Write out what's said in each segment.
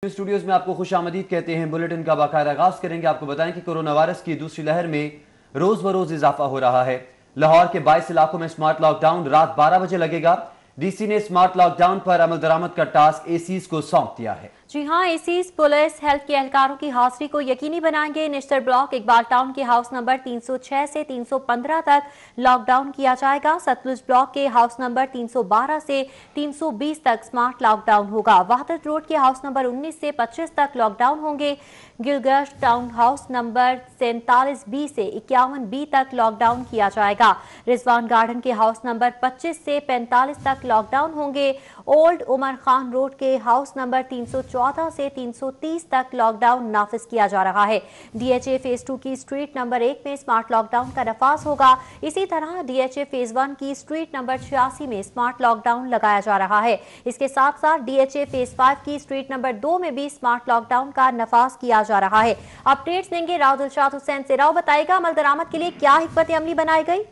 Studios में आपको खुशामदीद कहते हैं। बुलेटिन का बाकायदा आगाज करेंगे। आपको बताएं कि कोरोना वायरस की दूसरी लहर में रोज बरोज इजाफा हो रहा है। लाहौर के 22 इलाकों में स्मार्ट लॉकडाउन रात 12 बजे लगेगा। डीसी ने स्मार्ट लॉकडाउन पर अमल दरामद का टास्क एसीज को सौंप दिया है। जी हां, एसीज पुलिस हेल्थ के एहलकारों की हाजिरी को यकीनी बनाएंगे। निश्तर ब्लॉक इकबाल टाउन के हाउस नंबर 306 से 315 तक लॉकडाउन किया जाएगा। सतलुज ब्लॉक के हाउस नंबर 312 से 320 तक स्मार्ट लॉकडाउन होगा। वहदत रोड के हाउस नंबर 19 से 25 तक लॉकडाउन होंगे। गिलगश्त टाउन हाउस नंबर 47B से 51B तक लॉकडाउन किया जाएगा। रिजवान गार्डन के हाउस नंबर 25 से 45 तक लॉकडाउन होंगे। ओल्ड उमर खान रोड के हाउस नंबर 314 से 330 तक लॉकडाउन नाफिज किया जा रहा है। डीएचए फेज 2 की स्ट्रीट नंबर 1 में स्मार्ट लॉकडाउन का नफाज होगा। इसी तरह डीएचए फेज 1 की स्ट्रीट नंबर 86 में स्मार्ट लॉकडाउन लगाया जा रहा है। इसके साथ साथ डीएचए फेज 5 की स्ट्रीट नंबर 2 में भी स्मार्ट लॉकडाउन का नफाज किया जा रहा है। अपडेट्स देंगे राव दिलशाद हुसैन से। राव, बताएगा अमल दरामद के लिए क्या हिकमत अमली बनाई गई?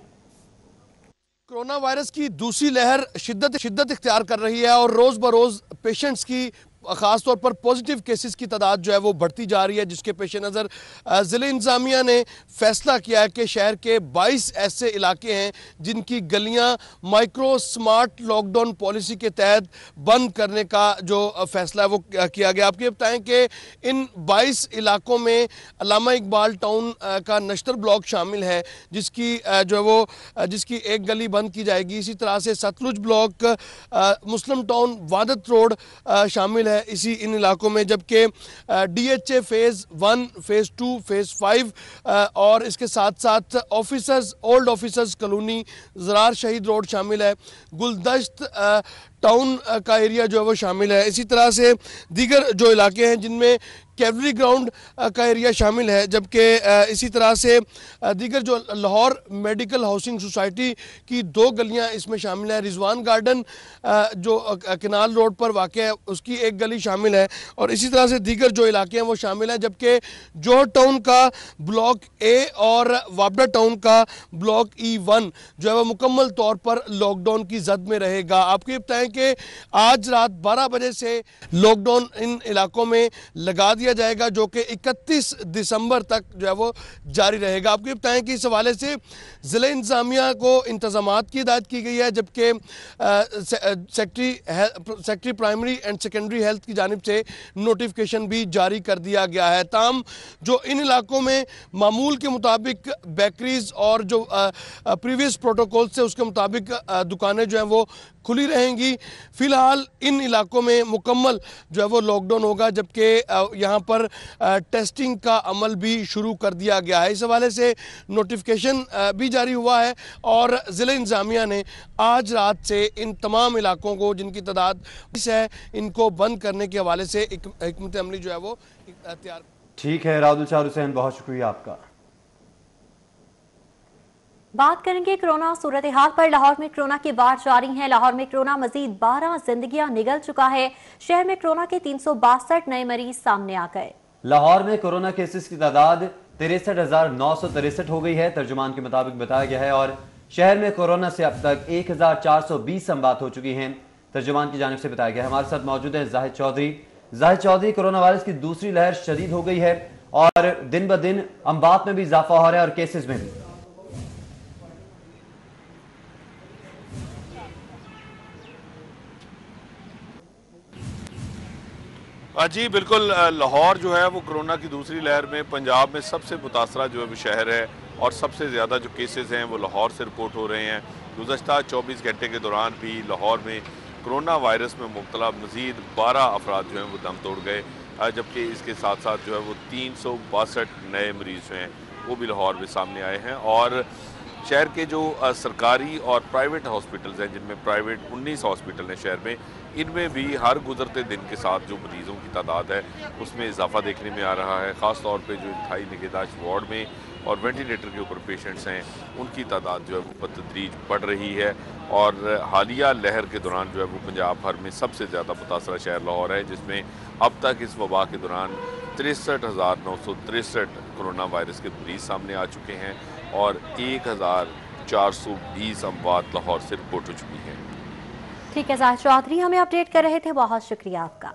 कोरोना वायरस की दूसरी लहर शिद्दत इख्तियार कर रही है और रोज बरोज पेशेंट्स की ख़ासतौर पर पॉजिटिव केसेस की तादाद जो है वो बढ़ती जा रही है, जिसके पेश नज़र ज़िले इंतज़ामिया ने फैसला किया है कि शहर के 22 ऐसे इलाके हैं जिनकी गलियां माइक्रो स्मार्ट लॉकडाउन पॉलिसी के तहत बंद करने का जो फैसला है वो किया गया। आपको बताएं कि इन 22 इलाकों में अल्लामा इकबाल टाउन का नश्तर ब्लॉक शामिल है, जिसकी जो है वो जिसकी एक गली बंद की जाएगी। इसी तरह से सतलुज ब्लॉक, मुस्लिम टाउन, वहदत रोड शामिल है इसी इन इलाकों में, जबकि डीएचए फेज 1, फेज 2, फेज 5 और इसके साथ साथ officers, old officers colony, Zarar Shaheed road शामिल है। गुलदश्त टाउन का एरिया जो है वो शामिल है। इसी तरह से दीगर जो इलाके हैं जिनमें कैवलरी ग्राउंड का एरिया शामिल है, जबकि इसी तरह से दीगर जो लाहौर मेडिकल हाउसिंग सोसाइटी की 2 गलियां इसमें शामिल है। रिजवान गार्डन जो कनाल रोड पर वाक़ है उसकी एक गली शामिल है और इसी तरह से दीगर जो इलाके हैं वो शामिल हैं, जबकि जोहर टाउन का ब्लॉक ए और वाबडा टाउन का ब्लॉक E1 जो है वो मुकम्मल तौर पर लॉकडाउन की जद में रहेगा। आपको ये बताएं कि आज रात 12 बजे से लॉकडाउन इन इलाकों में लगा दिया जाएगा, जो कि 31 दिसंबर तक जो है वो जारी रहेगा। आपको ये बताएं कि इस हवाले से ज़िले इंतज़ामिया को इंतज़ामात की हिदायत की गई है, जबकि secretary primary and secondary health की जानिब से नोटिफिकेशन भी जारी कर दिया गया है। ताम जो इन इलाकों में मामूल के मुताबिक बेकरीज और जो प्रीवियस प्रोटोकॉल से उसके मुताबिक दुकानें जो हैं वो खुली रहेंगी। फ़िलहाल इन इलाकों में मुकम्मल जो है वो लॉकडाउन होगा, जबकि यहाँ पर टेस्टिंग का अमल भी शुरू कर दिया गया है। इस हवाले से नोटिफिकेशन भी जारी हुआ है और ज़िले इंतज़ामिया ने आज रात से इन तमाम इलाकों को, जिनकी तादाद है, इनको बंद करने के हवाले से हिकमत अमली जो है वो तैयार। ठीक है राव दिलशाद हुसैन, बहुत शुक्रिया आपका। बात करेंगे कोरोना सूरत हाल पर। लाहौर में कोरोना की वार जारी है। लाहौर में कोरोना मजीद 12 जिंदगियां निगल चुका है। शहर में कोरोना के 362 नए मरीज सामने आ गए। लाहौर में कोरोना केसेस की तादाद 63,963 हो गई है, तर्जुमान के मुताबिक बताया गया है। और शहर में कोरोना से अब तक 1,420 अमवात हो चुकी हैं, तर्जुमान की जानिब से बताया गया है। हमारे साथ मौजूद है जाहिद चौधरी। जाहिद चौधरी, कोरोना वायरस की दूसरी लहर शदीद हो गई है और दिन ब दिन अमवात में भी इजाफा हो रहा है और केसेस में भी। जी बिल्कुल, लाहौर जो है वो कोरोना की दूसरी लहर में पंजाब में सबसे मुतासरा जो है वो शहर है और सबसे ज़्यादा जो केसेस हैं वो लाहौर से रिपोर्ट हो रहे हैं। गुज़श्ता 24 घंटे के दौरान भी लाहौर में कोरोना वायरस में मुब्तला मज़ीद 12 अफराद जो हैं वो दम तोड़ गए, जबकि इसके साथ साथ जो है वो 362 नए मरीज़ जो हैं वो भी लाहौर में सामने आए हैं। और शहर के जो सरकारी और प्राइवेट हॉस्पिटल्स हैं, जिनमें प्राइवेट 19 हॉस्पिटल हैं शहर में, इनमें भी हर गुजरते दिन के साथ जो मरीज़ों की तादाद है उसमें इजाफा देखने में आ रहा है। ख़ास तौर पे जो इंतहाई निगहदाश्त वार्ड में और वेंटिलेटर के ऊपर पेशेंट्स हैं उनकी तादाद जो है वो बतदरीज बढ़ रही है। और हालिया लहर के दौरान जो है वो पंजाब भर में सबसे ज़्यादा मुतासरा शहर लाहौर है, जिसमें अब तक इस वबा के दौरान 63,963 कोरोना वायरस के मरीज़ सामने आ चुके हैं और 1,420 अमवात लाहौर से रिपोर्ट हो चुकी हैं। ठीक है, जाहिद चौधरी हमें अपडेट कर रहे थे, बहुत शुक्रिया आपका।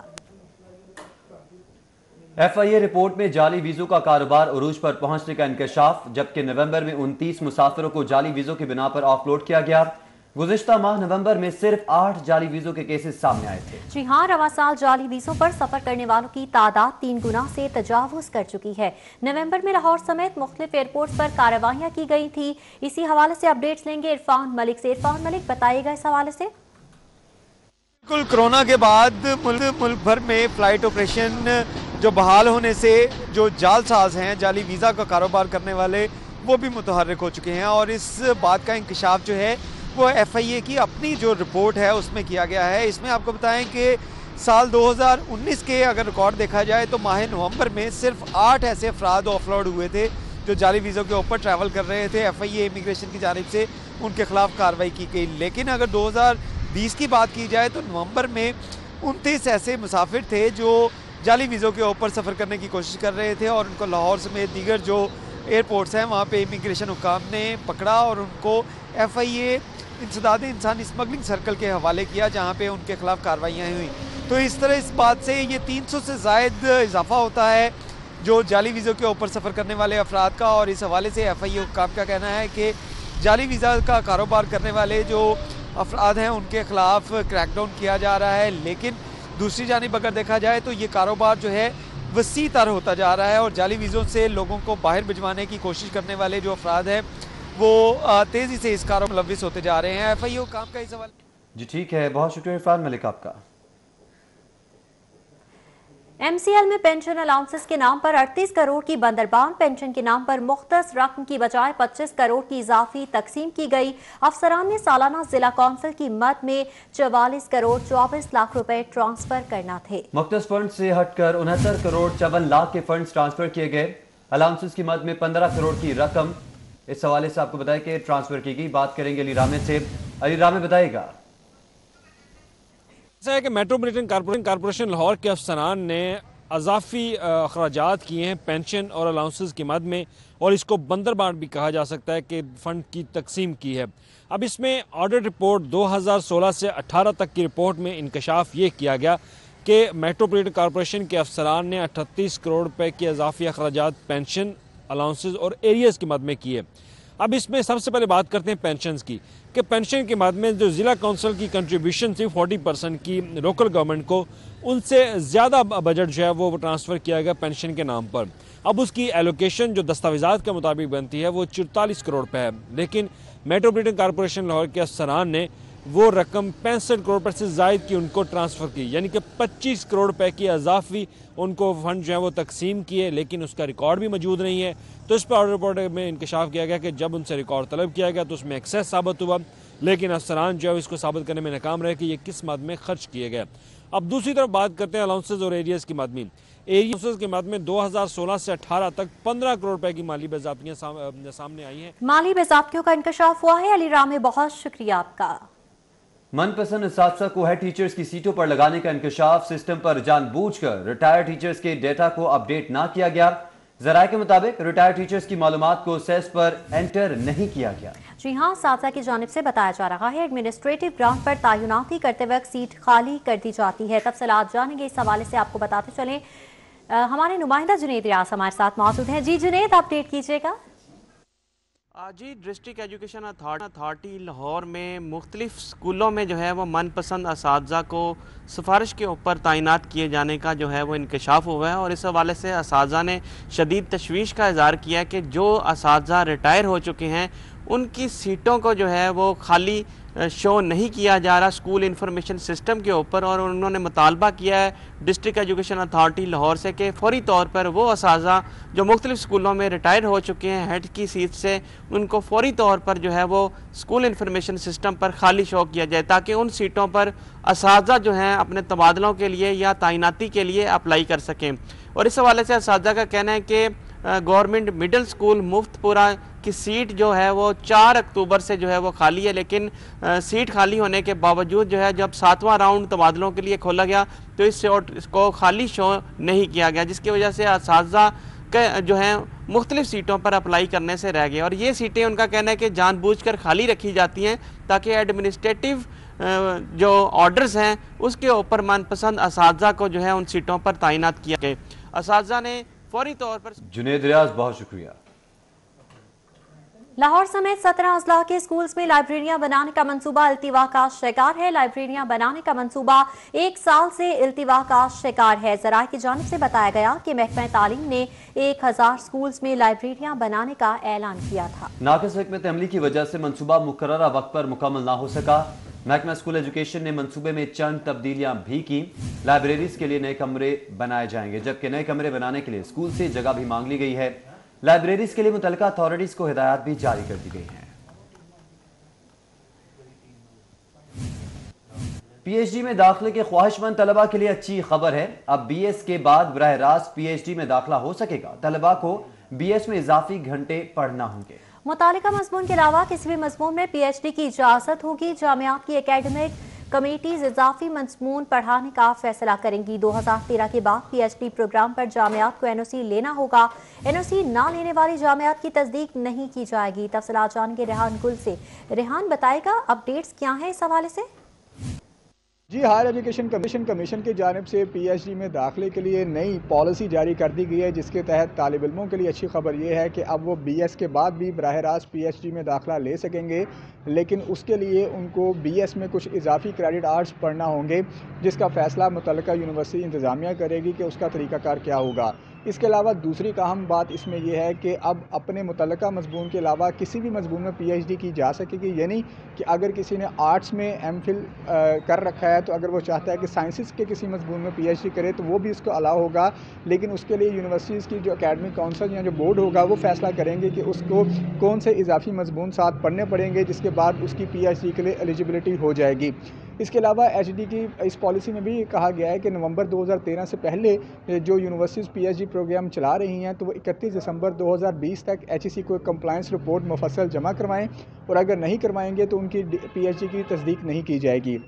FIA रिपोर्ट में जाली वीजों का कारोबार उरूज पर पहुंचने का इंकशाफ, जबकि नवंबर में 29 मुसाफिरों को जाली वीजों की बिना पर ऑफलोड किया गया। गुज़िश्ता माह नवंबर में सिर्फ 8 जाली वीजों के केसेस सामने आए थे। जी हाँ, रवा साल जाली वीजों पर सफर करने वालों की तादाद 3 गुना से तजावुज कर चुकी है। नवंबर में लाहौर समेत मुख्तलिफ एयरपोर्ट पर कार्रवाइयां की गई थी। इसी हवाले से अपडेट्स लेंगे इरफान मलिक से। इरफान मलिक, बताइएगा इस हवाले से। बिल्कुल, कोरोना के बाद मुल्क भर में फ्लाइट ऑपरेशन जो बहाल होने से जो जालसाज हैं, जाली वीज़ा का कारोबार करने वाले, वो भी मुतहर्रिक हो चुके हैं। और इस बात का इंकशाफ जो है वो FIA की अपनी जो रिपोर्ट है उसमें किया गया है। इसमें आपको बताएं कि साल 2019 के अगर रिकॉर्ड देखा जाए तो माह नवंबर में सिर्फ 8 ऐसे अफराद ऑफलोड हुए थे जो जाली वीज़ों के ऊपर ट्रैवल कर रहे थे। FIA इमिग्रेशन की जानिब से उनके खिलाफ कार्रवाई की गई। लेकिन अगर 2020 की बात की जाए तो नवंबर में 29 ऐसे मुसाफिर थे जो जाली वीज़ों के ऊपर सफ़र करने की कोशिश कर रहे थे और उनको लाहौर समेत दीगर जो एयरपोर्ट्स हैं वहाँ पे इमिग्रेशन हुकाम ने पकड़ा और उनको FIA इंसदाद इंसानी स्मगलिंग सर्कल के हवाले किया, जहाँ पे उनके खिलाफ कार्रवाइयाँ हुई। तो इस तरह इस बात से ये 300 से ज़ायद इजाफा होता है जो जाली वीज़ों के ऊपर सफ़र करने वाले अफराद का। और इस हवाले से FIA हुकाम का कहना है कि जाली वीज़ा का कारोबार करने वाले जो अफराद हैं उनके खिलाफ क्रैकडाउन किया जा रहा है। लेकिन दूसरी जानिब अगर देखा जाए तो ये कारोबार जो है वसी तर होता जा रहा है और जाली वीज़ों से लोगों को बाहर भिजवाने की कोशिश करने वाले जो अफराद हैं वो तेज़ी से इस कारोबार में मुलव्विस होते जा रहे हैं। FIA काम का इस सवाल। जी ठीक है, बहुत शुक्रिया इरफान मलिक आपका। MCL में पेंशन अलाउंसेस के नाम पर 38 करोड़ की बंदरबान पेंशन के नाम पर मुख्तस रकम की बजाय 25 करोड़ की इजाफी तकसीम की गई। अफसरान ने सालाना जिला कौंसिल की मद में 44 करोड़ 24 लाख रुपए ट्रांसफर करना थे। मुख्तस फंड से हटकर 69 करोड़ 54 लाख के फंड ट्रांसफर किए गए। अलाउंसेस की मद में 15 करोड़ की रकम इस हवाले से आपको बताया कि ट्रांसफर की गई। बात करेंगे अली रामे से। अली रामे, बताइएगा। ऐसा है कि मेट्रोपॉलिटन कॉरपोरेशन लाहौर के अफसरान ने अजाफी अखराजात किए हैं पेंशन और अलाउंसेस की मद में, और इसको बंदरबांट भी कहा जा सकता है कि फ़ंड की तकसीम की है। अब इसमें ऑडिट रिपोर्ट 2016 से 18 तक की रिपोर्ट में इंकशाफ ये किया गया कि मेट्रोपॉलिटन कॉरपोरेशन के अफसरान ने 38 करोड़ रुपए के अजाफी अखराजात पेंशन, अलाउंसेस और एरियज़ की मद में किए। अब इसमें सबसे पहले बात करते हैं पेंशन की, कि पेंशन की मद में जो ज़िला कौंसिल की कंट्रीब्यूशन थी 40% की लोकल गवर्नमेंट को, उनसे ज़्यादा बजट जो है वो ट्रांसफ़र किया गया पेंशन के नाम पर। अब उसकी एलोकेशन जो दस्तावेज़ात के मुताबिक बनती है वो 44 करोड़ रुपये है। लेकिन मेट्रोपॉलिटन कॉरपोरेशन लाहौर के अफसरान ने वो रकम 65 करोड़ रुपये से ज़ायद की उनको ट्रांसफ़र की, यानी कि 25 करोड़ रुपए की अजाफी उनको फ़ंड जो है वो तकसीम किए। लेकिन उसका रिकॉर्ड भी मौजूद नहीं है। तो इस पर ऑडिट रिपोर्ट में इंकशाफ किया गया कि जब उनसे रिकॉर्ड तलब किया गया तो उसमें एक्सेस साबित हुआ, लेकिन अफसरान जो है इसको साबित करने में नाकाम रहे कि ये किस मद में खर्च किए गए। अब दूसरी तरफ बात करते हैं अलाउंसेस और एरियज़ की मद में। एरियज़ की मद में 2016 से 18 तक 15 करोड़ रुपए की माली बेज़ाब्तियाँ सामने आई हैं। माली बेज़ाब्तियों का इंकशाफ हुआ है। अली रामे, बहुत शुक्रिया आपका। मनपसंद असातिज़ा को हेड टीचर्स की सीटों पर लगाने का इंकशाफ, सिस्टम पर जानबूझकर रिटायर्ड टीचर्स के डेटा को अपडेट ना किया गया। ज़राए के मुताबिक रिटायर्ड टीचर्स की मालूमात को सेस पर एंटर नहीं किया गया। जी हाँ, असातिज़ा की जानिब से बताया जा रहा है एडमिनिस्ट्रेटिव ग्राउंड पर तैनाती करते वक्त सीट खाली कर दी जाती है। तफसीलात जानेंगे। इस हवाले से आपको बताते चलें हमारे नुमाइंदा जुनेद रियाज हमारे साथ मौजूद हैं। जी जुनेद, अपडेट कीजिएगा। जी, डिस्ट्रिक्ट एजुकेशन अथॉरिटी लाहौर में मुख्तलिफ स्कूलों में जो है वो मनपसंद असातिज़ा को सिफारिश के ऊपर तैनात किए जाने का जो है वो इंकशाफ हुआ है। और इस हवाले से असातिज़ा ने शदीद तशवीश का इज़हार किया कि जो असातिज़ा रिटायर हो चुके हैं उनकी सीटों को जो है वो खाली शो नहीं किया जा रहा स्कूल इंफॉर्मेशन सिस्टम के ऊपर। और उन्होंने मुतालबा किया है डिस्ट्रिक्ट एजुकेशन अथॉरिटी लाहौर से कि फौरी तौर पर वो असातिज़ा जो मुख्तलिफ स्कूलों में रिटायर हो चुके हैं हेड की सीट से, उनको फौरी तौर पर जो है वो स्कूल इंफॉर्मेशन सिस्टम पर खाली शो किया जाए, ताकि उन सीटों पर असातिज़ा जो हैं अपने तबादलों के लिए या तैनाती के लिए अप्लाई कर सकें। और इस हवाले से असातिज़ा का कहना है कि गवर्नमेंट मिडिल स्कूल मुफ्तपुरा की सीट जो है वो 4 अक्टूबर से जो है वो खाली है। लेकिन सीट खाली होने के बावजूद जो है जब 7वां राउंड तबादलों के लिए खोला गया तो इसको खाली शो नहीं किया गया, जिसकी वजह से असातिज़ा के जो है मुख्तलिफ सीटों पर अप्लाई करने से रह गए। और ये सीटें उनका कहना है कि जानबूझकर खाली रखी जाती हैं ताकि एडमिनिस्ट्रेटिव जो ऑर्डर्स हैं उसके ऊपर मनपसंद असातिज़ा को जो है उन सीटों पर तैनात किया गया। असातिज़ा ने फौरी तौर पर जुनेद रियाज, बहुत शुक्रिया। लाहौर समेत 17 अजला के स्कूल्स में लाइब्रेरियां बनाने का मंसूबा इल्तिवा का शिकार है। लाइब्रेरियां बनाने का मंसूबा 1 साल से इल्तिवा का शिकार है। ज़राए की जानिब से बताया गया कि महकमा तालीम ने 1000 स्कूल्स में लाइब्रेरियां बनाने का ऐलान किया था। नाक़िस हिकमत अमली की वजह से मंसूबा मुकर्ररा वक्त पर मुकम्मल ना हो सका। महकमा स्कूल एजुकेशन ने मंसूबे में चंद तब्दीलियां भी की। लाइब्रेरीज के लिए नए कमरे बनाए जाएंगे, जबकि नए कमरे बनाने के लिए स्कूल से जगह भी मांग ली गई है। लाइब्रेरीज के लिए मुतल्लिका अथॉरिटीज को हिदायत भी जारी कर दी गई हैं। पीएचडी में दाखिले के ख्वाहिशमंद तलबा के लिए अच्छी खबर है। अब बीएस के बाद बराह रास्त पीएचडी में दाखिला हो सकेगा। तलबा को बीएस में इजाफी घंटे पढ़ना होंगे। मुतालिका मजमून के अलावा किसी भी मजमून में पीएचडी की इजाजत होगी। जामियात की एकेडमिक कमेटीज इजाफी मजमून पढ़ाने का फैसला करेंगी। 2013 के बाद पीएचडी प्रोग्राम पर जामियात को एनओसी लेना होगा। एनओसी ना लेने वाली जामियात की तस्दीक नहीं की जाएगी। तफसीलात जानेंगे रेहान गुल से। रेहान, बताएगा अपडेट्स क्या है इस हवाले से? जी, हायर एजुकेशन कमीशन की जानिब से पीएचडी में दाखिले के लिए नई पॉलिसी जारी कर दी गई है, जिसके तहत तालिब इल्मों के लिए अच्छी खबर यह है कि अब वो बीएस के बाद भी बराह रास्त पीएचडी में दाखिला ले सकेंगे, लेकिन उसके लिए उनको बीएस में कुछ इजाफी क्रेडिट आवर्स पढ़ना होंगे, जिसका फ़ैसला मुतल्लिका यूनिवर्सिटी इंतज़ामिया करेगी कि उसका तरीक़ाकार क्या होगा। इसके अलावा दूसरी अहम बात इसमें यह है कि अब अपने मुतल्लिका मज़मून के अलावा किसी भी मज़मून में पीएचडी की जा सकेगी। यानी कि अगर किसी ने आर्ट्स में एमफिल कर रखा है, तो अगर वो चाहता है कि साइंसिस के किसी मज़मून में पीएचडी करे तो वो भी इसको अलाउ होगा, लेकिन उसके लिए यूनिवर्सिटीज़ की जो एकेडमिक काउंसिल या जो बोर्ड होगा वो फैसला करेंगे कि उसको कौन से इजाफी मज़मून साथ पढ़ने पड़ेंगे, जिसके बाद उसकी पीएचडी के लिए एलिजिबिलिटी हो जाएगी। इसके अलावा एचडी की इस पॉलिसी में भी कहा गया है कि नवंबर 2013 से पहले जो यूनिवर्सिटीज़ पीएचडी प्रोग्राम चला रही हैं, तो वो 31 दिसंबर 2020 तक एचईसी को एक कंप्लायंस रिपोर्ट मुफस्सल जमा करवाएं, और अगर नहीं करवाएंगे तो उनकी पीएचडी की तस्दीक नहीं की जाएगी।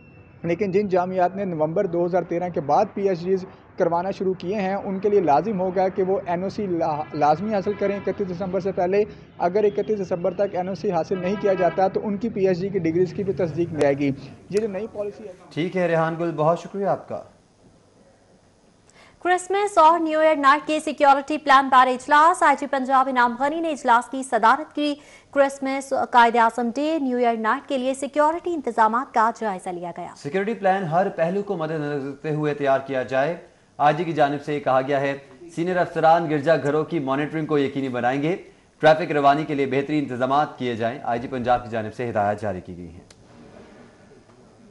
लेकिन जिन जामियात ने नवंबर 2013 के बाद पीएचडीज़ करवाना शुरू किए हैं, उनके लिए लाजिम होगा कि वो एनओसी लाजमी हासिल करें 31 दिसंबर से पहले। अगर 31 दिसंबर तक एनओसी हासिल नहीं किया जाता तो उनकी पीएचडी की डिग्रीज की भी तस्दीक नहीं आएगी। ये जो नई पॉलिसी है। ठीक है रेहान गुल, बहुत शुक्रिया आपका। क्रिसमस और न्यू ईयर नाइट के सिक्योरिटी प्लान बारे इजलास। आईजी पंजाब इनाम गनी ने इजलास की सदारत की। क्रिसमस, कायदे आज़म डे, न्यू ईयर नाइट के लिए सिक्योरिटी इंतजाम का जायजा लिया गया। सिक्योरिटी प्लान हर पहलू को मद्देनजर रखते हुए तैयार किया जाए। आईजी की जानिब से कहा गया है सीनियर अफसरान गिरजा घरों की मॉनिटरिंग को यकीनी बनाएंगे। ट्रैफिक रवानी के लिए बेहतरीन इंतजाम किए जाएं। आईजी पंजाब की जानिब से हिदायत जारी की गई है।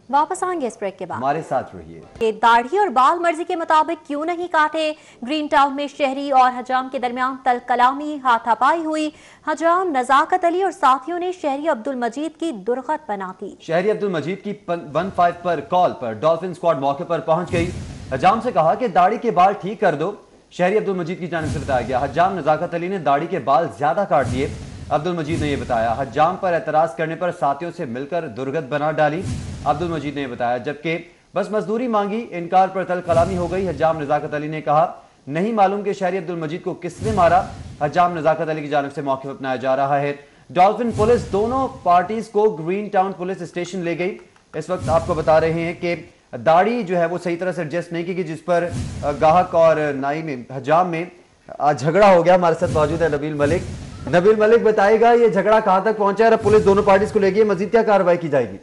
वापस आएंगे इस ब्रेक के बाद। हमारे साथ रहिए। दाढ़ी और बाल मर्जी के मुताबिक क्यों नहीं काटे। ग्रीन टाउन में शहरी और हजाम के दरमियान तल कलामी, हाथापाई हुई। हजाम, नजाकत अली और साथियों ने शहरी अब्दुल मजीद की दुर्गत बना दी। शहरी अब्दुल मजीद की 15 पर कॉल पर डॉल्फिन स्क्वाड मौके पर पहुंच गई। हजाम से कहा कि दाढ़ी के बाल ठीक कर दो। शहरी अब्दुल मजीद की जानिब से बताया गया हजाम नजाकत अली ने दाढ़ी के बाल ज्यादा काट दिए। अब्दुल मजीद ने यह बताया हजाम पर एतराज करने पर साथियों से मिलकर दुर्गत बना डाली। अब्दुल मजीद ने बताया जबकि बस मजदूरी मांगी, इनकार पर तल कलामी हो गई। हजाम नजाकत अली ने कहा नहीं मालूम कि शहरी अब्दुल मजीद को किसने मारा। हजाम नजाकत अली की जानिब से मौके पर अपनाया जा रहा है। डॉल्फिन पुलिस दोनों पार्टीज को ग्रीन टाउन पुलिस स्टेशन ले गई। इस वक्त आपको बता रहे हैं कि दाढ़ी जो है वो सही तरह से एडजस्ट नहीं की गई, जिस पर गाहक और नाई में हजाम में झगड़ा हो गया। हमारे साथ मौजूद है नबील मलिक। नबील मलिक, बताएगा ये झगड़ा कहां तक पहुंचा है? पुलिस दोनों पार्टीज को ले गई, मजीद क्या कार्रवाई की जाएगी?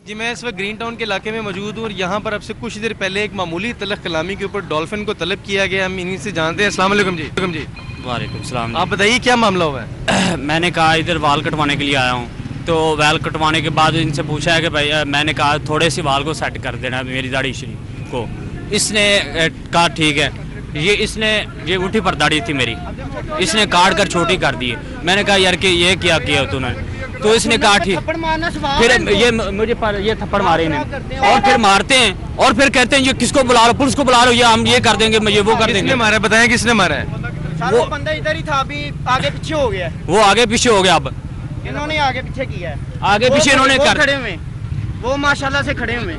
जी, मैं इस वक्त ग्रीन टाउन के इलाके में मौजूद हूँ और यहाँ पर अब से कुछ देर पहले एक मामूली तलब कलामी के ऊपर डॉल्फिन को तलब किया गया। हम इन्हीं से जानते हैं। अस्सलाम वालेकुम जी। जी वालेकुम सलाम। आप बताइए क्या मामला हुआ है? मैंने कहा इधर बाल कटवाने के लिए आया हूँ, तो बाल कटवाने के बाद इनसे पूछा है कि भाई मैंने कहा थोड़े से बाल को सेट कर देना मेरी दाढ़ी को। इसने कहा ठीक है। ये उठी पर दाढ़ी थी मेरी, इसने काट कर छोटी कर दी। मैंने कहा यार कि ये क्या किया तूने? तो इसने कहा ठीक। फिर ये मुझे ये थप्पड़ मारे इन्हें और फिर मारते हैं और फिर कहते हैं ये किसको बुला लो, पुलिस को बुला लो, ये हम ये कर देंगे, ये वो कर देंगे। मारा बताएं किसने मारा है? वो बंदा इधर ही था, अभी आगे पीछे हो गया। वो आगे पीछे हो गया। अब इन्होंने आगे पीछे किया है। आगे पीछे इन्होंने खड़े हुए, वो माशाल्लाह से खड़े हुए।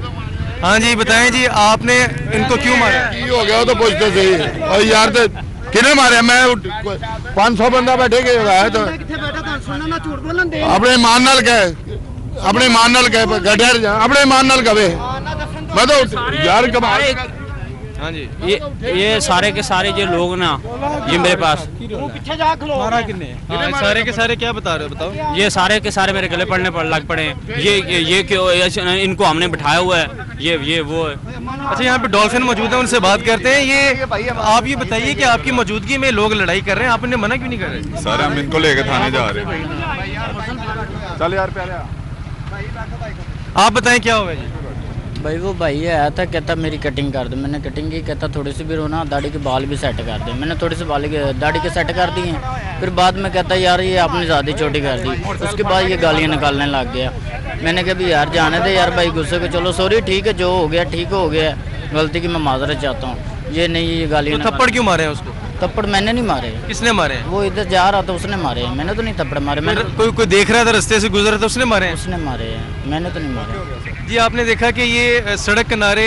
हाँ जी, बताएं जी आपने इनको क्यों मारा? हो गया तो पूछते सही। और यार तो किने मारे? मैं 500 बंदा बैठे के है तो अपने ईमान नाल कहे, अपने ईमान नाल कहे, गड्ढे अपने ईमान नाल कहे। मैं तो यार हाँ जी, ये सारे के सारे जो लोग ना, ये मेरे पास पीछे जा खलो सारे के सारे क्या बता रहे हो, बताओ। ये सारे के सारे मेरे गले पड़ने पर लग पड़े हैं। ये क्यों, इनको हमने बिठाया हुआ है, ये वो है। अच्छा, यहाँ पे डॉल्फिन मौजूद है, उनसे बात करते हैं। ये आप ये बताइए कि आपकी मौजूदगी में लोग लड़ाई कर रहे हैं, आप इन्हें मना क्यों नहीं कर रहे? सर हम इनको लेकर थाने जा रहे हैं। चल यार प्यारे, आप बताएं क्या हुआ जी? भाई वो भाई आया था, कहता मेरी कटिंग कर दो। मैंने कटिंग की, कहता थोड़ी सी भी रोना, दाढ़ी के बाल भी सेट कर दे। मैंने थोड़ी सी बाल दाढ़ी के सेट कर दिए। फिर बाद में कहता यार ये आपने ज़्यादा छोटी कर दी। उसके बाद ये गालियाँ निकालने लग गया। मैंने कहा भी यार जाने दे यार भाई, गुस्से को चलो सॉरी ठीक है, जो हो गया ठीक हो गया, गलती की मैं माजरत चाहता हूँ। ये नहीं, ये गालियाँ तो थप्पड़ क्यों मारे हैं उसको? थप्पड़ मैंने नहीं मारे। किसने मारे? वो इधर जा रहा था उसने मारे, मैंने तो नहीं थप्पड़ मारे। मैंने कोई देख रहा था, रास्ते से गुजर रहा था, उसने मारे? उसने मारे हैं, मैंने तो नहीं मारे। जी, आपने देखा कि ये सड़क किनारे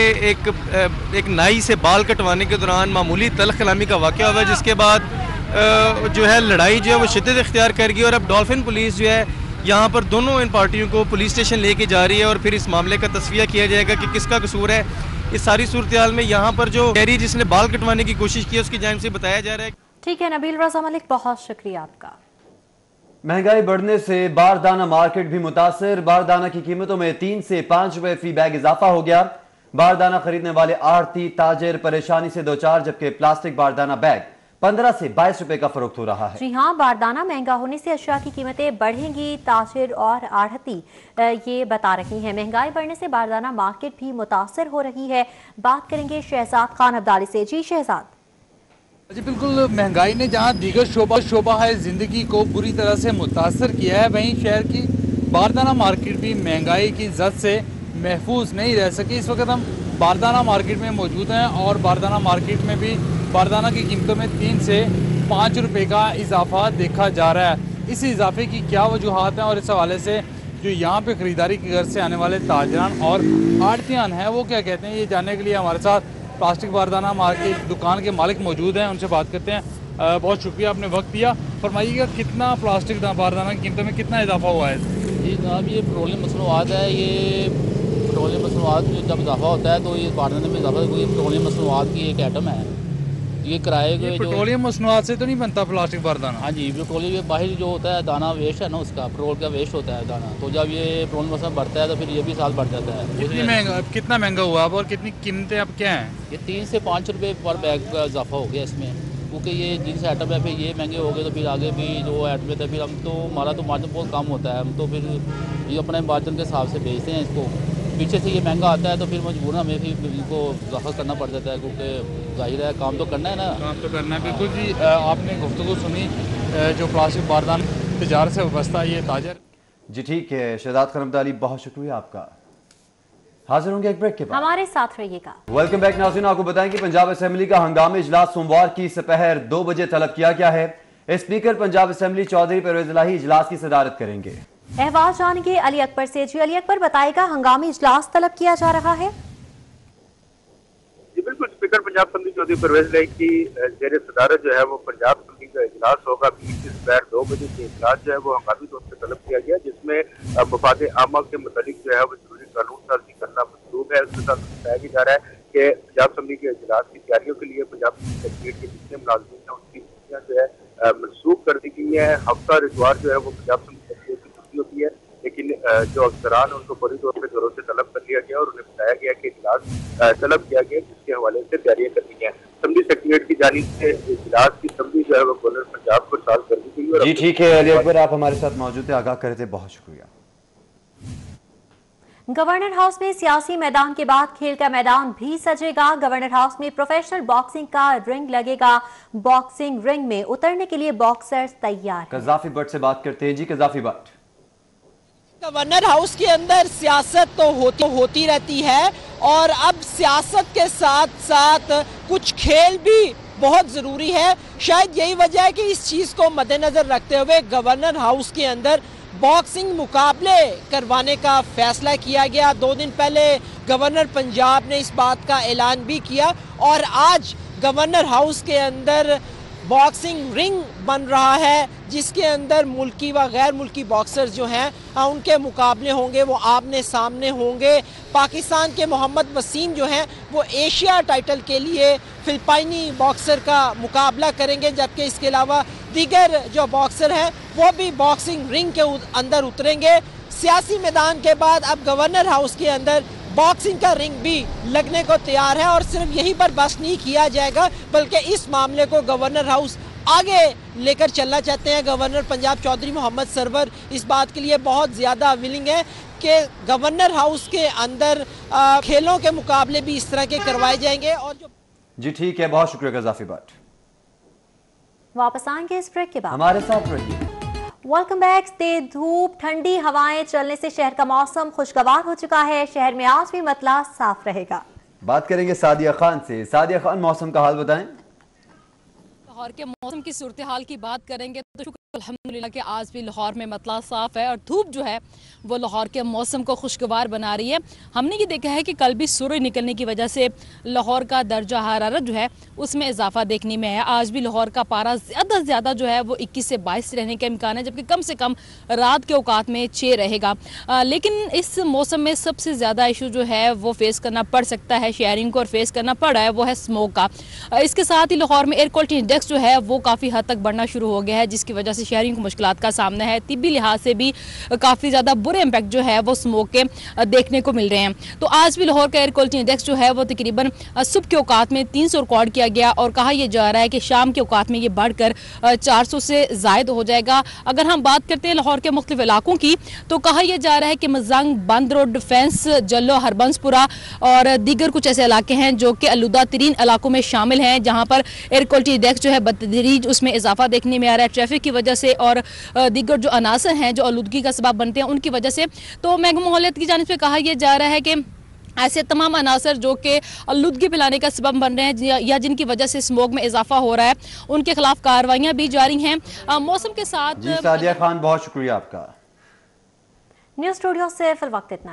एक नाई से बाल कटवाने के दौरान मामूली तल्ख कलामी का वाक़या हुआ, जिसके बाद जो है लड़ाई जो है वो शिद्दत इख्तियार कर गई। और अब डॉल्फिन पुलिस जो है यहाँ पर दोनों इन पार्टियों को पुलिस स्टेशन लेके जा रही है और फिर इस मामले का तस्वीर किया जाएगा कि किसका कसूर है। इस सारी सूरत हाल में यहाँ पर जो कैरी जिसने बाल कटवाने की कोशिश की उसकी जानिब से बताया जा रहा है। ठीक है नबील रज़ा मलिक, बहुत शुक्रिया आपका। महंगाई बढ़ने से बारदाना मार्केट भी मुतासिर। बारदाना की कीमतों में 3 से 5 रुपए फी बैग इजाफा हो गया। बारदाना खरीदने वाले आढ़ती ताजिर परेशानी से दो चार, जबकि प्लास्टिक बारदाना बैग 15 से 22 रुपए का फरोख्त हो रहा है। जी हाँ, बारदाना महंगा होने से अशिया की कीमतें बढ़ेंगी, ताजिर और आढ़ती ये बता रही हैं। महंगाई बढ़ने से बारदाना मार्केट भी मुतासिर हो रही है। बात करेंगे शहजाद खान अब्दाली से। जी शहजाद। जी बिल्कुल, महंगाई ने जहां दीगर शोबा है ज़िंदगी को बुरी तरह से मुतासर किया है, वहीं शहर की बारदाना मार्केट भी महंगाई की जद से महफूज नहीं रह सकी। इस वक्त हम बारदाना मार्केट में मौजूद हैं और बारदाना मार्केट में भी बारदाना की कीमतों में 3 से 5 रुपए का इजाफा देखा जा रहा है। इस इजाफे की क्या वजूहात हैं और इस हवाले से जो यहाँ पे ख़रीदारी की घर से आने वाले ताजरान और आड़तियान हैं वो क्या कहते हैं, ये जानने के लिए हमारे साथ प्लास्टिक बारदाना मार्केट दुकान के मालिक मौजूद हैं, उनसे बात करते हैं। बहुत शुक्रिया आपने वक्त दिया। फरमाइएगा कितना प्लास्टिक बारदाना की कीमतों में कितना इजाफा हुआ है? जी जनाब, ये पेट्रोलियम मसनूआत है। ये पेट्रोलियम मसनूआत जब इजाफा होता है तो ये बारदाने में इजाफा, ये पेट्रोलियम मसनूआत की एक आइटम है। ये किराए के पेट्रोलियम मसनूआत से तो नहीं बनता प्लास्टिक बारदाना? हाँ जी, पेट्रोलियम बाहर जो होता है दाना वेस्ट है ना, उसका पेट्रोल का वेस्ट होता है दाना, तो जब ये पेट्रोल मसला बढ़ता है तो फिर ये भी साल बढ़ जाता है। कितना महंगा हुआ अब और कितनी कीमतें अब क्या हैं? ये 3 से 5 रुपये पर बैग का इजाफा हो गया इसमें, क्योंकि ये जिनसे आइटम है फिर ये महंगे हो गए तो फिर आगे भी जो आइटम थे फिर हम तो हमारा तो मार्जिन बहुत कम होता है, हम तो फिर ये अपने मार्जिन के हिसाब से बेचते हैं इसको। पीछे से ये महंगा आता है तो फिर मजबूरन हमें फिर इनको इजाफा करना पड़ जाता है, क्योंकि जाहिर है काम तो करना है ना। काम तो करना है, बिल्कुल जी। आपने गुफ्तगू सुनी जो प्लास्टिक बारदाना तजारत से वाबस्ता ये ताजर। जी ठीक है शहजाद खान अब्दाली, बहुत शुक्रिया आपका। हाजिर होंगे एक ब्रेक के बाद, हमारे साथ रहिएगा। वेलकम बैक नाज़रीन। आपको बताएं कि पंजाब असेंबली का हंगामी इजलास सोमवार की दोपहर 2 बजे तलब किया गया है। स्पीकर पंजाब असेंबली चौधरी परवेज इलाही इजलास की सदारत करेंगे। अहवाल जानेंगे अली अकबर से। जी अली अकबर, बताएगा हंगामी इजलास तलब किया जा रहा है। जी बिल्कुल, स्पीकर पंजाब असेंबली चौधरी परवेज इलाही की जेर सदारत जो है वो पंजाब असेंबली का इजलास होगा। दोपहर 2 बजे के इजलास जो है वो हंगामी तौर पर तलब किया गया, जिसमें मफाद आमा के मुतालिक जो है वो जरूरी कानून साजी करना मसलूब है। उसके साथ बताया जा रहा है कि पंजाब असेंबली के इजलास की तैयारियों के लिए पंजाब सेक्रेटरीट के जितने मुलाजिम हैं उनकी छुट्टियाँ जो है मनसूख कर दी गई है। हफ्ता इतवार जो है वो पंजाब असेंबली सेक्रेटरीट की छुट्टी होती है, लेकिन जो अफसरान है उनको फौरी तौर पर घरों से तलब कर लिया गया और उन्हें बताया गया कि इजलास तलब किया गया, जिसके हवाले से तैयारियां करनी है। असेंबली सेक्रेटरीट की जानिब से इजलास की तमदी जो है वो गवर्नर पंजाब को साल कर दी गई। जी ठीक है अली अकबर, आप हमारे साथ मौजूद थे, आगाह करे थे, बहुत शुक्रिया। गवर्नर हाउस में सियासी मैदान के बाद खेल का मैदान भी सजेगा। गवर्नर हाउस में प्रोफेशनल बॉक्सिंग का रिंग लगेगा। बॉक्सिंग रिंग में उतरने के लिए बॉक्सर्स तैयार। कज़ाफी भट्ट से बात करते हैं। जी कज़ाफी भट्ट, गवर्नर हाउस के अंदर सियासत तो होती रहती है और अब सियासत के साथ साथ कुछ खेल भी बहुत ज़रूरी है। शायद यही वजह है कि इस चीज़ को मद्देनज़र रखते हुए गवर्नर हाउस के अंदर बॉक्सिंग मुकाबले करवाने का फैसला किया गया। 2 दिन पहले गवर्नर पंजाब ने इस बात का ऐलान भी किया और आज गवर्नर हाउस के अंदर बॉक्सिंग रिंग बन रहा है, जिसके अंदर मुल्की व गैर मुल्की बॉक्सर्स जो हैं उनके मुकाबले होंगे, वो आमने सामने होंगे। पाकिस्तान के मोहम्मद वसीम जो हैं वो एशिया टाइटल के लिए फिलिपाइनी बॉक्सर का मुकाबला करेंगे, जबकि इसके अलावा दीगर जो बॉक्सर हैं वो भी बॉक्सिंग रिंग के अंदर उतरेंगे। सियासी मैदान के बाद अब गवर्नर हाउस के अंदर बॉक्सिंग का रिंग भी लगने को तैयार है और सिर्फ यहीं पर बस नहीं किया जाएगा, बल्कि इस मामले को गवर्नर हाउस आगे लेकर चलना चाहते हैं। गवर्नर पंजाब चौधरी मोहम्मद सरवर इस बात के लिए बहुत ज़्यादा विलिंग है कि गवर्नर हाउस के अंदर खेलों के मुकाबले भी इस तरह के करवाए जाएंगे। और जो जी ठीक है, बहुत शुक्रिया गजाफी भट्ट। वापस आएंगे इस ब्रेक के बाद, हमारे साथ रहिए। Welcome back. तेज धूप ठंडी हवाएं चलने से शहर का मौसम खुशगवार हो चुका है। शहर में आज भी मतला साफ रहेगा। बात करेंगे सादिया खान से। सादिया खान, मौसम का हाल बताएं। लाहौर के मौसम की सूरत हाल की बात करेंगे तो शुक्र अल्हम्दुलिल्लाह कि आज भी लाहौर में मतला साफ है और धूप जो है वो लाहौर के मौसम को खुशगवार बना रही है। हमने ये देखा है कि कल भी सूरज निकलने की वजह से लाहौर का दर्जा हरारत जो है उसमें इजाफा देखने में है। आज भी लाहौर का पारा ज़्यादा से ज़्यादा जो है वो 21 से 22 रहने का इम्कान है, जबकि कम से कम रात के औकात में 6 रहेगा। लेकिन इस मौसम में सबसे ज़्यादा इशू जो है वो फेस करना पड़ सकता है शहरियों को, और फेस करना पड़ रहा है वो है स्मोक का। इसके साथ ही लाहौर में एयर क्वालिटी इंडेक्स जो है वो काफ़ी हद तक बढ़ना शुरू हो गया है, जिसकी वजह से शहरियों को मुश्किलात का सामना है। तिब्बी लिहाज से भी काफ़ी ज़्यादा बुरे इम्पैक्ट जो है वो स्मोक के देखने को मिल रहे हैं। तो आज भी लाहौर का एयर क्वालिटी इंडेक्स जो है वो तकरीबन सुबह के औकात में 300 रिकॉर्ड किया गया और कहा यह जा रहा है कि शाम के औकात में ये बढ़कर 400 से ज़ायद हो जाएगा। अगर हम बात करते हैं लाहौर के मुख्तलिफ इलाकों की तो कहा यह जा रहा है कि मजंग, बंद रोड, डिफेंस, जल्लो, हरबंसपुरा और दीगर कुछ ऐसे इलाके हैं जो कि आलूदा तरीन इलाकों में शामिल हैं, जहाँ पर एयर क्वालिटी इंडेक्स जो है बतदरीज उसमें इजाफा देखने में आ रहा है ट्रैफिक की वजह से और दीगर जो अनासर हैं जो आलूदगी का सबब बनते हैं उनकी वजह से। तो महकमा माहौलियात की जानिब से कहा यह जा रहा है कि ऐसे तमाम अनासर जो कि आलूदगी फैलाने का सबब बन रहे हैं या जिनकी वजह से स्मोक में इजाफा हो रहा है उनके खिलाफ कार्रवाइयां भी जारी हैं। मौसम के साथ जी सादिया खान, बहुत शुक्रिया आपका। न्यूज़ स्टूडियो से फिल वक्त इतना।